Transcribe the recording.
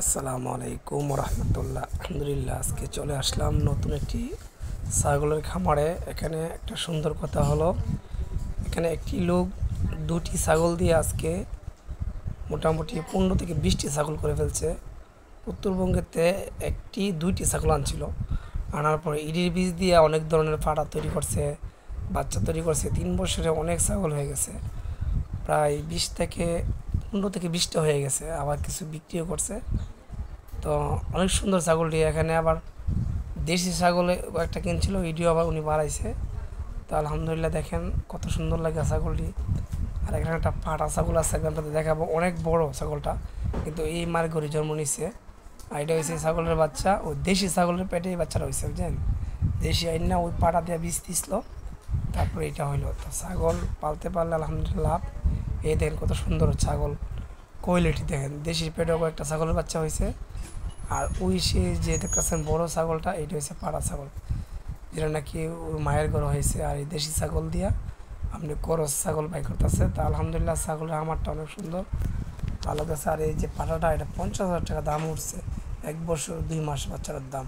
আসসালামু আলাইকুম রহমতুল্লাহ। আলহামদুলিল্লাহ, আজকে চলে আসলাম নতুন একটি ছাগলের খামারে। এখানে একটা সুন্দর কথা হলো, এখানে একটি লোক দুটি ছাগল দিয়ে আজকে মোটামুটি 15 থেকে 20টি ছাগল করে ফেলছে। উত্তরবঙ্গেতে দুইটি ছাগল আনছিল, আনার পরে ইডির বীজ দিয়ে অনেক ধরনের ফাড়া তৈরি করছে, বাচ্চা তৈরি করছে। 3 বছরে অনেক ছাগল হয়ে গেছে, প্রায় 15 থেকে 20টা হয়ে গেছে, আবার কিছু বিক্রিও করছে। তো অনেক সুন্দর ছাগলটি। এখানে আবার দেশি ছাগলে একটা কিনছিল, ভিডিও আবার উনি বাড়াইছে। তো আলহামদুলিল্লাহ, দেখেন কত সুন্দর লাগে ছাগলটি। আর এখানে একটা পাটা ছাগল আছে, আপনাদের দেখাবো। অনেক বড় ছাগলটা, কিন্তু এই মার ঘরে জন্ম নিচ্ছে। আর এটা হয়েছে ছাগলের বাচ্চা, ওই দেশি ছাগলের পেটে এই বাচ্চাটা হয়েছে, বুঝছেন। দেশি আইন না, ওই পাটা দিয়ে বীজ দিছিল, তারপরে এটা হইলো। তো ছাগল পালতে পারলে আলহামদুলিল্লাহ। এই দেখেন কত সুন্দর ছাগল, কোয়ালিটি দেখেন। দেশির পেটেও একটা ছাগলের বাচ্চা হয়েছে। আর ওই সে যে দেখতেছেন বড় ছাগলটা, এইটা হচ্ছে পাড়া ছাগল, যেটা নাকি ওর মায়ের ঘর হয়েছে। আর এই দেশি ছাগল দিয়া আপনি করস ছাগল বাই করতেছে। তা আলহামদুলিল্লাহ, ছাগলের আমারটা অনেক সুন্দর, ভালো গেছে। আর এই যে পাটাটা, এটা 50,000 টাকা দাম উঠছে, 1 বছর 2 মাস বাচ্চাটার দাম।